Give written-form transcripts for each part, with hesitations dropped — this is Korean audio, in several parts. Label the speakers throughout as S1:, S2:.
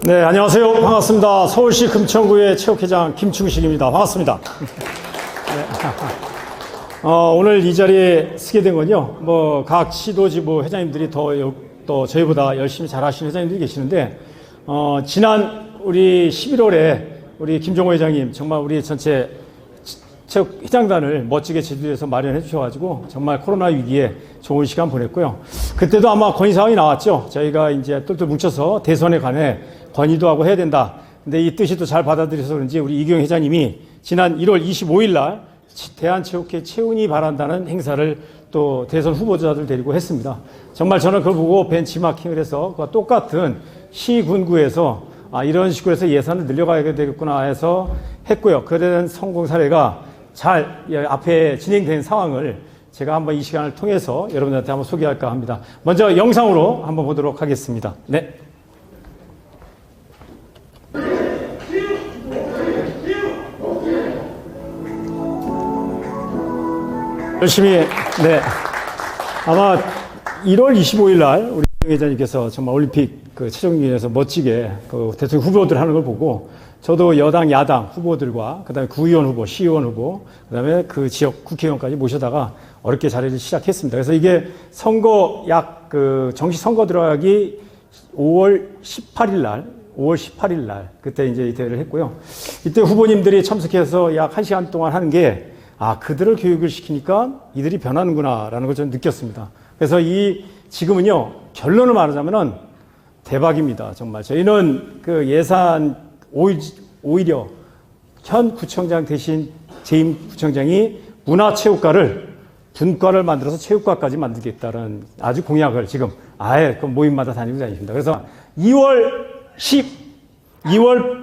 S1: 네, 안녕하세요. 반갑습니다. 서울시 금천구의 체육회장 김충식입니다. 반갑습니다. 네. 오늘 이 자리에 쓰게 된 건요, 각 시도지부 회장님들이 또 저희보다 열심히 잘하시는 회장님들이 계시는데, 지난 우리 11월에 우리 김종호 회장님, 정말 우리 전체 체육 회장단을 멋지게 제주도에서 마련해 주셔가지고 정말 코로나 위기에 좋은 시간 보냈고요. 그때도 아마 건의사항이 나왔죠. 저희가 이제 똘똘 뭉쳐서 대선에 관해 건의도 하고 해야 된다. 근데 이 뜻이 또 잘 받아들여서 그런지 우리 이경 회장님이 지난 1월 25일 날 대한체육회 체운이 바란다는 행사를 또 대선 후보자들 데리고 했습니다. 정말 저는 그걸 보고 벤치마킹을 해서 그와 똑같은 시군구에서 이런 식으로 해서 예산을 늘려가야 되겠구나 해서 했고요. 그에 대한 성공 사례가 잘 앞에 진행된 상황을 제가 한번 이 시간을 통해서 여러분들한테 한번 소개할까 합니다. 먼저 영상으로 한번 보도록 하겠습니다. 네. 열심히, 네. 아마 1월 25일 날 우리 회장님께서 정말 올림픽 최종위에서 멋지게 대통령 후보들 하는 걸 보고 저도 여당, 야당 후보들과 그다음에 구의원 후보, 시의원 후보, 그다음에 그 지역 국회의원까지 모셔다가 어렵게 자리를 시작했습니다. 그래서 이게 선거 정식 선거 들어가기 5월 18일 날 그때 이제 이 대회를 했고요. 이때 후보님들이 참석해서 약 1시간 동안 하는 게 그들을 교육을 시키니까 이들이 변하는구나라는 걸 저는 느꼈습니다. 그래서 지금은요, 결론을 말하자면은 대박입니다. 정말. 저희는 예산 오히려 현 구청장 대신 재임 구청장이 문화체육과를 분과를 만들어서 체육과까지 만들겠다는 아주 공약을 지금 그 모임마다 다니고 다니십니다. 그래서 2월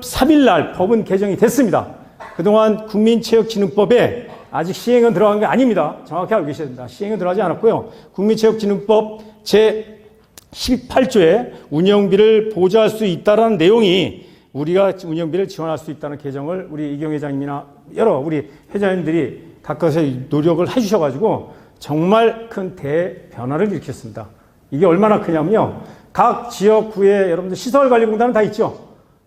S1: 3일 날 법은 개정이 됐습니다. 그동안 국민체육진흥법에 아직 시행은 들어간 게 아닙니다. 정확히 알고 계셔야 됩니다. 시행은 들어가지 않았고요. 국민체육진흥법 제18조에 운영비를 보조할 수 있다는 내용이 우리가 운영비를 지원할 수 있다는 개정을 우리 이경 회장님이나 여러 우리 회장님들이 가까이서 노력을 해주셔가지고 정말 큰 대변화를 일으켰습니다. 이게 얼마나 크냐면요. 각 지역구에 여러분들 시설관리공단은 다 있죠.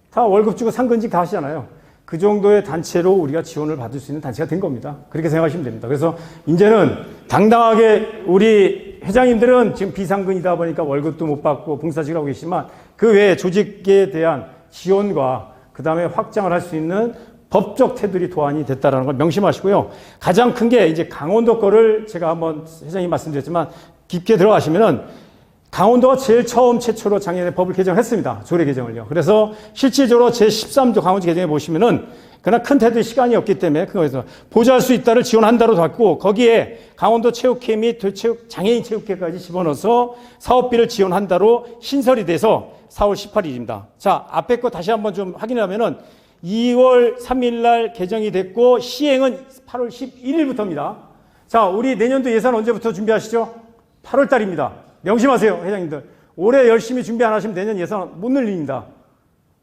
S1: 다 월급 주고 상근직 다 하시잖아요. 그 정도의 단체로 우리가 지원을 받을 수 있는 단체가 된 겁니다. 그렇게 생각하시면 됩니다. 그래서 이제는 당당하게 우리 회장님들은 지금 비상근이다 보니까 월급도 못 받고 봉사직을 하고 계시지만 그 외에 조직에 대한 지원과 그 다음에 확장을 할 수 있는 법적 테두리 도안이 됐다는 걸 명심하시고요. 가장 큰 게 이제 강원도 거를 제가 한번 회장님 말씀드렸지만 깊게 들어가시면은 강원도가 제일 최초로 작년에 법을 개정했습니다. 조례 개정을요. 그래서 실질적으로 제13조 강원도 개정에 보시면은 그러나 큰 테두리 시간이 없기 때문에 그거에서 보조할 수 있다를 지원한다로 닫고 거기에 강원도 체육회 및 장애인 체육회까지 집어넣어서 사업비를 지원한다로 신설이 돼서 4월 18일입니다. 자, 앞에 거 다시 한번 좀 확인하면은 2월 3일 날 개정이 됐고 시행은 8월 11일부터입니다. 자, 우리 내년도 예산 언제부터 준비하시죠? 8월 달입니다. 명심하세요, 회장님들. 올해 열심히 준비 안 하시면 내년 예산 못 늘립니다.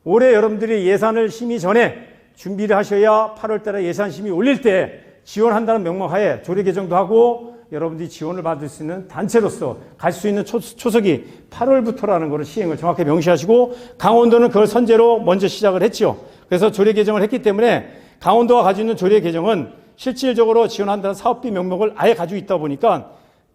S1: 올해 여러분들이 예산을 심의 전에 준비를 하셔야 8월 달에 예산 심의 올릴 때 지원한다는 명목하에 조례 개정도 하고 여러분들이 지원을 받을 수 있는 단체로서 갈 수 있는 초석이 8월부터라는 것을 시행을 정확히 명시하시고 강원도는 그걸 선제로 먼저 시작을 했죠. 그래서 조례 개정을 했기 때문에 강원도가 가지고 있는 조례 개정은 실질적으로 지원한다는 사업비 명목을 아예 가지고 있다 보니까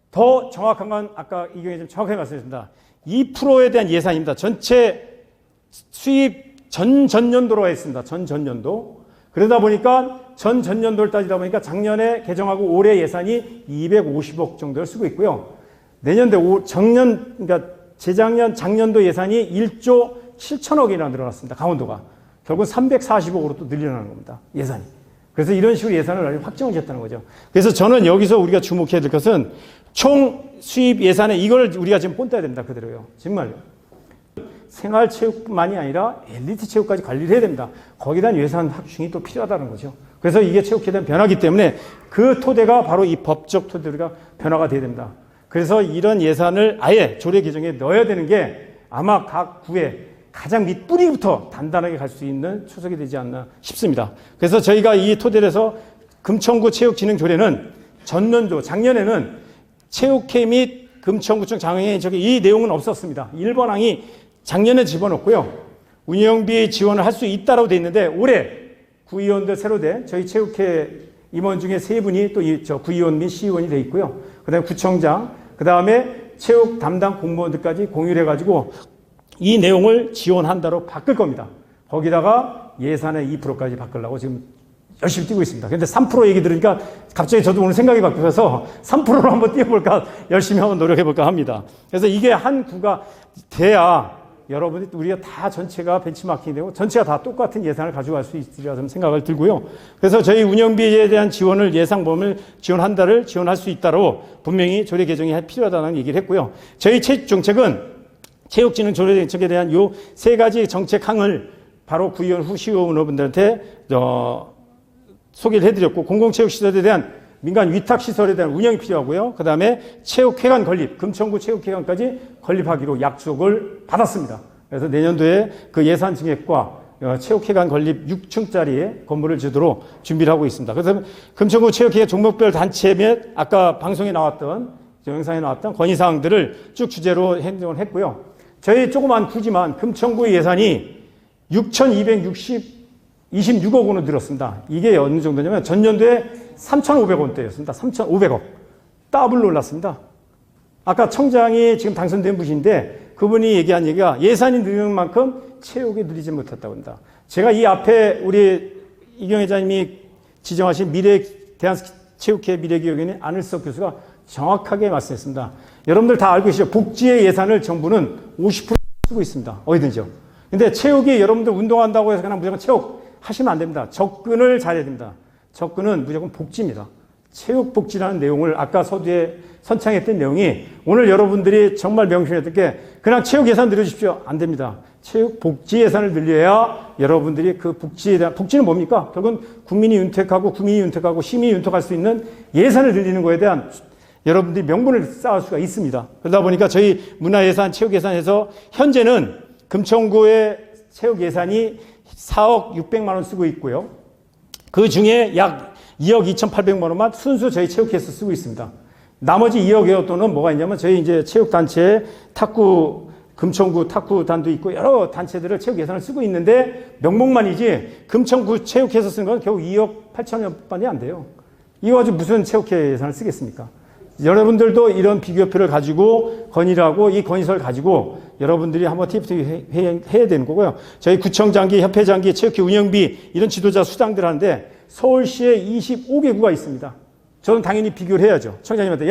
S1: 더 정확한 건 아까 이경희 좀 정확하게 말씀드렸습니다. 2%에 대한 예산입니다. 전체 수입 전년도로 했습니다. 전년도. 그러다 보니까 전년도를 따지다 보니까 작년에 개정하고 올해 예산이 250억 정도를 쓰고 있고요. 내년도 그러니까 작년도 예산이 1조 7천억이나 늘어났습니다. 강원도가. 결국 340억으로 또 늘려나는 겁니다. 예산이. 그래서 이런 식으로 예산을 확정을 지었다는 거죠. 그래서 저는 여기서 우리가 주목해야 될 것은 총 수입 예산에 이걸 우리가 지금 본따야 됩니다. 그대로요. 정말요. 생활체육뿐만이 아니라 엘리트 체육까지 관리를 해야 됩니다. 거기에 대한 예산 확충이 또 필요하다는 거죠. 그래서 이게 체육회에 대한 변화이기 때문에 그 토대가 바로 이 법적 토대가 변화가 돼야 됩니다. 그래서 이런 예산을 아예 조례 개정에 넣어야 되는 게 아마 각 구에 가장 밑뿌리부터 단단하게 갈 수 있는 초석이 되지 않나 싶습니다. 그래서 저희가 이 토대를 해서 금천구 체육진흥조례는 전년도 작년에는 체육회 및 금천구청 장애인 이 내용은 없었습니다. 1번항이 작년에 집어넣고요. 운영비 지원을 할 수 있다라고 돼 있는데 올해 구의원들 새로 된 저희 체육회 임원 중에 3분이 또 구의원 및 시의원이 돼 있고요. 그다음에 구청장, 그다음에 체육 담당 공무원들까지 공유를 해가지고 이 내용을 지원한다로 바꿀 겁니다. 거기다가 예산의 2%까지 바꾸려고 지금 열심히 뛰고 있습니다. 그런데 3% 얘기 들으니까 갑자기 저도 오늘 생각이 바뀌어서 3%로 한번 뛰어볼까, 열심히 한번 노력해볼까 합니다. 그래서 이게 한 구가 돼야 여러분이 우리가 다 전체가 벤치마킹이 되고 전체가 다 똑같은 예산을 가져갈 수 있으리라 좀 생각을 들고요. 그래서 저희 운영비에 대한 지원을 예상범을 지원한다를 지원할 수 있다로 분명히 조례 개정이 필요하다는 얘기를 했고요. 저희 체육 정책은 체육진흥 조례 정책에 대한 요 3가지 정책 항을 바로 구의원 후 시의원 여러분들한테 소개를 해드렸고, 공공체육시설에 대한 민간 위탁시설에 대한 운영이 필요하고요. 그 다음에 체육회관 건립, 금천구 체육회관까지 건립하기로 약속을 받았습니다. 그래서 내년도에 그 예산 증액과 체육회관 건립 6층짜리 건물을 지도록 준비를 하고 있습니다. 그래서 금천구 체육회관 종목별 단체 및 아까 방송에 나왔던, 영상에 나왔던 건의사항들을 쭉 주제로 행정을 했고요. 저희 조그만 구지만 금천구의 예산이 6,226억 원으로 늘었습니다. 이게 어느 정도냐면 전년도에 3,500원대였습니다. 3,500억. 더블로 올랐습니다. 아까 청장이 지금 당선된 분인데 그분이 얘기한 얘기가 예산이 느는 만큼 체육이 늘리지 못했다고 합니다. 제가 이 앞에 우리 이경 회장님이 지정하신 대한체육회 미래기획위원회 안을석 교수가 정확하게 말씀했습니다. 여러분들 다 알고 계시죠? 복지의 예산을 정부는 50% 쓰고 있습니다. 어디든지요. 근데 체육이 여러분들 운동한다고 해서 그냥 무조건 체육 하시면 안 됩니다. 접근을 잘해야 됩니다. 접근은 무조건 복지입니다. 체육 복지라는 내용을 아까 서두에 선창했던 내용이 오늘 여러분들이 정말 명심했던 게 그냥 체육 예산 늘려주십시오. 안 됩니다. 체육 복지 예산을 늘려야 여러분들이 그 복지에 대한, 복지는 뭡니까? 결국은 국민이 윤택하고 시민이 윤택할 수 있는 예산을 늘리는 거에 대한 여러분들이 명분을 쌓을 수가 있습니다. 그러다 보니까 저희 문화예산, 체육예산에서 현재는 금천구의 체육 예산이 4억 600만 원 쓰고 있고요. 그 중에 약 2억 2,800만 원만 순수 저희 체육회에서 쓰고 있습니다. 나머지 2억여 돈은 뭐가 있냐면 저희 이제 체육단체 금천구 탁구단도 있고 여러 단체들을 체육 예산을 쓰고 있는데 명목만이지 금천구 체육회에서 쓰는 건 겨우 2억 8천여만이 안 돼요. 이거 가지고 무슨 체육회 예산을 쓰겠습니까? 여러분들도 이런 비교표를 가지고 건의를 하고 이 건의서를 가지고 여러분들이 한번 TFT 해야 되는 거고요. 저희 구청장기, 협회장기, 체육회 운영비 이런 지도자 수장들 하는데 서울시에 25개구가 있습니다. 저는 당연히 비교를 해야죠. 청장님한테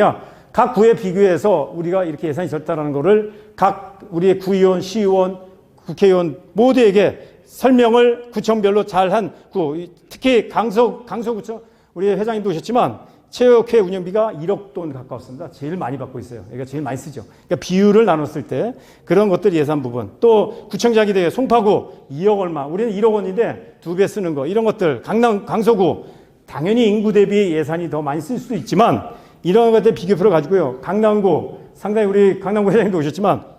S1: 각 구에 비교해서 우리가 이렇게 예산이 적다라는 거를 각 우리의 구의원, 시의원, 국회의원 모두에게 설명을 구청별로 잘한 구, 특히 강서구청 우리 회장님도 오셨지만 체육회 운영비가 1억 돈 가까웠습니다. 제일 많이 받고 있어요. 그러니까 제일 많이 쓰죠. 그러니까 비율을 나눴을 때 그런 것들 예산 부분. 또 구청장이 되게 송파구 2억 얼마. 우리는 1억 원인데 2배 쓰는 거. 이런 것들. 강서구 당연히 인구 대비 예산이 더 많이 쓸 수도 있지만 이런 것들 비교표를 가지고요. 강남구 상당히 우리 강남구 회장님도 오셨지만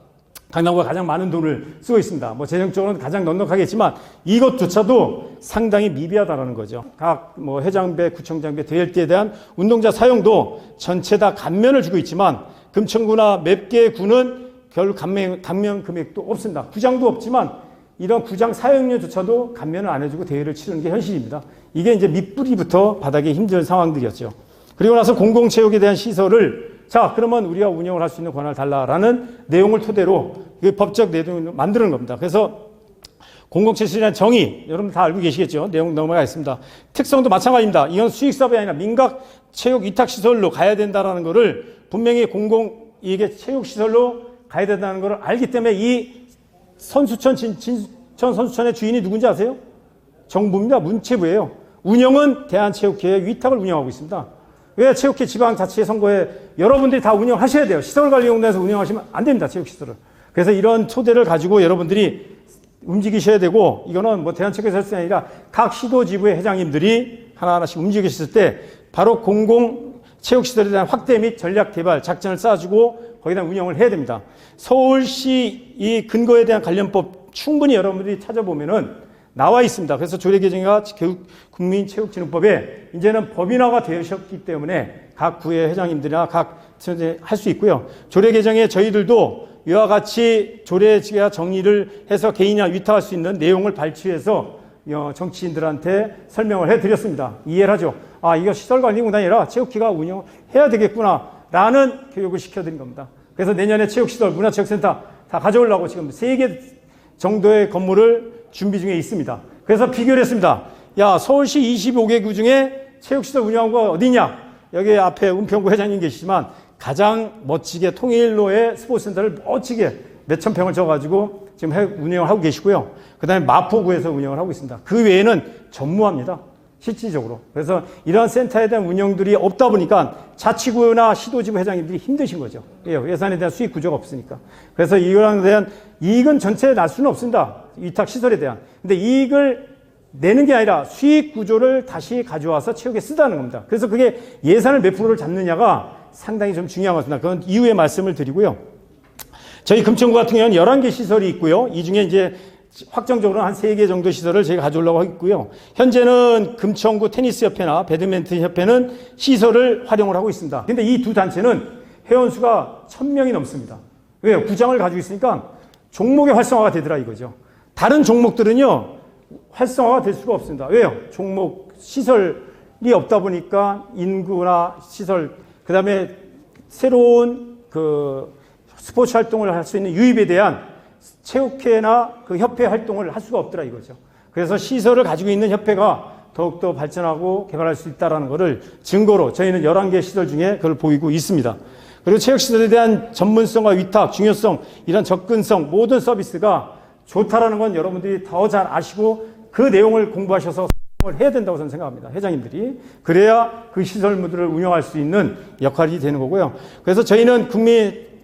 S1: 강남구가 가장 많은 돈을 쓰고 있습니다. 뭐 재정적으로는 가장 넉넉하겠지만 이것조차도 상당히 미비하다라는 거죠. 각 회장배, 구청장배, 대열대에 대한 운동자 사용도 전체 다 감면을 주고 있지만 금천구나 몇 개의 구는 결국 감면 금액도 없습니다. 구장도 없지만 이런 구장 사용료조차도 감면을 안 해주고 대회를 치르는 게 현실입니다. 이게 이제 밑뿌리부터 바닥에 힘든 상황들이었죠. 그리고 나서 공공체육에 대한 시설을 자, 그러면 우리가 운영을 할 수 있는 권한을 달라라는 내용을 토대로 법적 내용을 만드는 겁니다. 그래서 공공체육에 대한 정의, 여러분 다 알고 계시겠죠? 내용 넘어가겠습니다. 특성도 마찬가지입니다. 이건 수익사업이 아니라 민각 체육 위탁시설로 가야 된다는 것을 분명히 이게 체육시설로 가야 된다는 것을 알기 때문에 이 진천 선수촌의 주인이 누군지 아세요? 정부입니다. 문체부예요. 운영은 대한체육회의 위탁을 운영하고 있습니다. 왜 체육회 지방자치회 선거에 여러분들이 다 운영하셔야 돼요. 시설관리공단에서 운영하시면 안 됩니다. 체육시설을. 그래서 이런 토대를 가지고 여러분들이 움직이셔야 되고 이거는 대한체육회에서 할 수 아니라 각 시도지부의 회장님들이 하나하나씩 움직이셨을 때 바로 공공체육시설에 대한 확대 및 전략개발 작전을 쌓아주고 거기다 운영을 해야 됩니다. 서울시 이 근거에 대한 관련법 충분히 여러분들이 찾아보면은 나와 있습니다. 그래서 조례 개정과 국민체육진흥법에 이제는 법인화가 되셨기 때문에 각 구의 회장님들이나 각 할 수 있고요. 조례 개정에 저희들도 이와 같이 조례가 정리를 해서 개인이나 위탁할 수 있는 내용을 발췌해서 정치인들한테 설명을 해드렸습니다. 이해를 하죠. 아, 이거 시설관리공단이 아니라 체육회가 운영해야 되겠구나 라는 교육을 시켜드린 겁니다. 그래서 내년에 체육시설, 문화체육센터 다 가져오려고 지금 3개 정도의 건물을 준비 중에 있습니다. 그래서 비교를 했습니다. 야, 서울시 25개구 중에 체육시설 운영한 거 어디냐? 여기 앞에 은평구 회장님 계시지만 가장 멋지게 통일로의 스포츠센터를 멋지게 몇천 평을 줘가지고 지금 운영을 하고 계시고요. 그 다음에 마포구에서 운영을 하고 있습니다. 그 외에는 전무합니다. 실질적으로. 그래서 이러한 센터에 대한 운영들이 없다 보니까 자치구나 시도지구 회장님들이 힘드신 거죠. 예산에 대한 수익 구조가 없으니까. 그래서 이거에 대한 이익은 전체에 날 수는 없습니다. 위탁 시설에 대한. 근데 이익을 내는 게 아니라 수익 구조를 다시 가져와서 체육에 쓰다는 겁니다. 그래서 그게 예산을 몇 프로를 잡느냐가 상당히 좀 중요한 것 같습니다. 그건 이후에 말씀을 드리고요. 저희 금천구 같은 경우는 11개 시설이 있고요. 이 중에 이제 확정적으로 한 3개 정도 시설을 저희가 가져오려고 하고 있고요. 현재는 금천구 테니스협회나 배드민턴협회는 시설을 활용을 하고 있습니다. 근데 이 두 단체는 회원수가 1000명이 넘습니다. 왜요? 구장을 가지고 있으니까 종목의 활성화가 되더라 이거죠. 다른 종목들은요, 활성화가 될 수가 없습니다. 왜요? 종목, 시설이 없다 보니까 인구나 시설, 그 다음에 새로운 스포츠 활동을 할 수 있는 유입에 대한 체육회나 그 협회 활동을 할 수가 없더라 이거죠. 그래서 시설을 가지고 있는 협회가 더욱더 발전하고 개발할 수 있다는 것을 증거로 저희는 11개 시설 중에 그걸 보이고 있습니다. 그리고 체육시설에 대한 전문성과 위탁, 중요성, 이런 접근성, 모든 서비스가 좋다라는 건 여러분들이 더 잘 아시고 그 내용을 공부하셔서 을 해야 된다고 저는 생각합니다. 회장님들이. 그래야 그 시설물들을 운영할 수 있는 역할이 되는 거고요. 그래서 저희는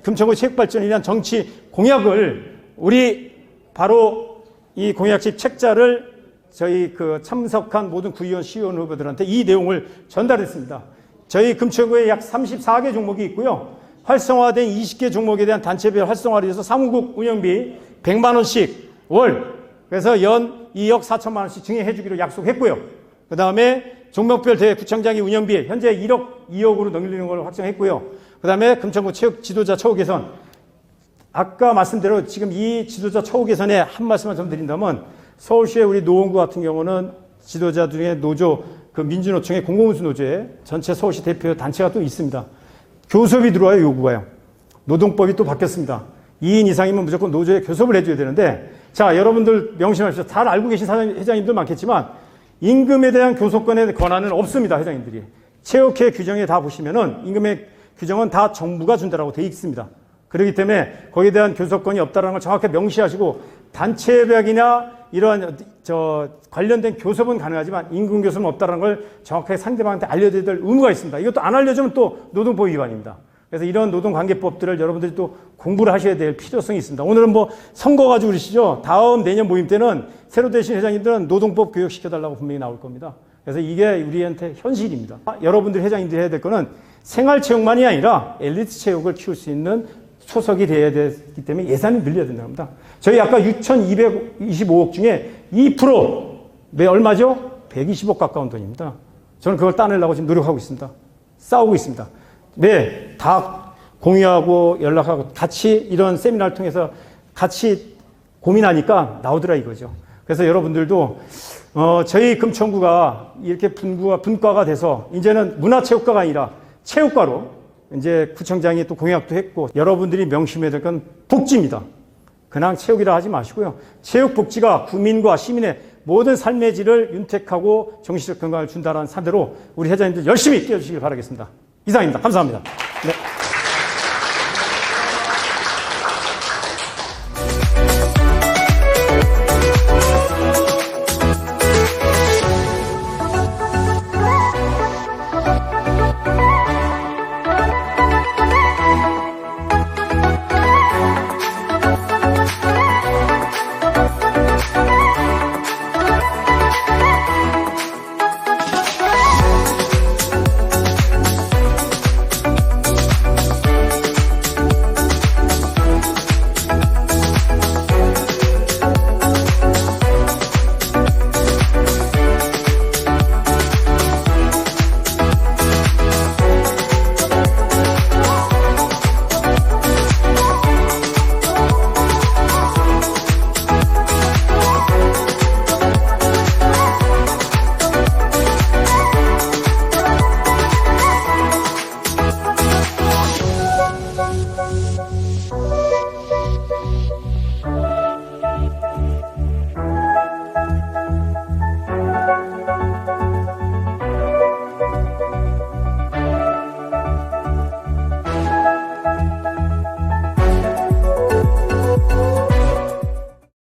S1: 금천구 체육발전에 대한 정치 공약을 우리 바로 이 공약집 책자를 저희 참석한 모든 구의원, 시의원 후보들한테 이 내용을 전달했습니다. 저희 금천구에 약 34개 종목이 있고요. 활성화된 20개 종목에 대한 단체별 활성화를 위해서 사무국 운영비 100만 원씩 월, 그래서 연 2억 4천만 원씩 증액해 주기로 약속했고요. 그 다음에 종목별 대회 구청장이 운영비 현재 1억, 2억으로 넘기는 걸 확정했고요. 그 다음에 금천구 체육 지도자 처우 개선, 아까 말씀대로 지금 이 지도자 처우 개선에 한 말씀만 좀 드린다면 서울시의 우리 노원구 같은 경우는 지도자 중에 노조, 민주노총의 공공운수 노조에 전체 서울시 대표 단체가 또 있습니다. 교섭이 들어와요, 요구가요. 노동법이 또 바뀌었습니다. 2인 이상이면 무조건 노조에 교섭을 해줘야 되는데, 자, 여러분들 명심하십시오. 잘 알고 계신 회장님들 많겠지만 임금에 대한 교섭권의 권한은 없습니다, 회장님들이. 체육회 규정에 다 보시면은 임금의 규정은 다 정부가 준다라고 돼 있습니다. 그렇기 때문에 거기에 대한 교섭권이 없다는 걸 정확하게 명시하시고 단체협약이나 이러한 관련된 교섭은 가능하지만 임금 교섭은 없다는 걸 정확하게 상대방한테 알려드려야 될 의무가 있습니다. 이것도 안 알려주면 또 노동법 위반입니다. 그래서 이런 노동관계법들을 여러분들이 또 공부를 하셔야 될 필요성이 있습니다. 오늘은 뭐 선거 가지고 그러시죠. 다음 내년 모임 때는 새로 되신 회장님들은 노동법 교육시켜달라고 분명히 나올 겁니다. 그래서 이게 우리한테 현실입니다. 여러분들 회장님들이 해야 될 거는 생활체육만이 아니라 엘리트 체육을 키울 수 있는 소속이 돼야 되기 때문에 예산이 늘려야 된다는 겁니다. 저희 아까 6,225억 중에 2%, 매 얼마죠? 120억 가까운 돈입니다. 저는 그걸 따내려고 지금 노력하고 있습니다. 싸우고 있습니다. 네, 다 공유하고 연락하고 같이 이런 세미나를 통해서 같이 고민하니까 나오더라 이거죠. 그래서 여러분들도 저희 금천구가 이렇게 분과가 돼서 이제는 문화체육과가 아니라 체육과로 이제 구청장이 또 공약도 했고, 여러분들이 명심해야 될 건 복지입니다. 그냥 체육이라 하지 마시고요. 체육 복지가 국민과 시민의 모든 삶의 질을 윤택하고 정신적 건강을 준다는 사대로 우리 회장님들 열심히 뛰어주시길 바라겠습니다. 이상입니다. 감사합니다.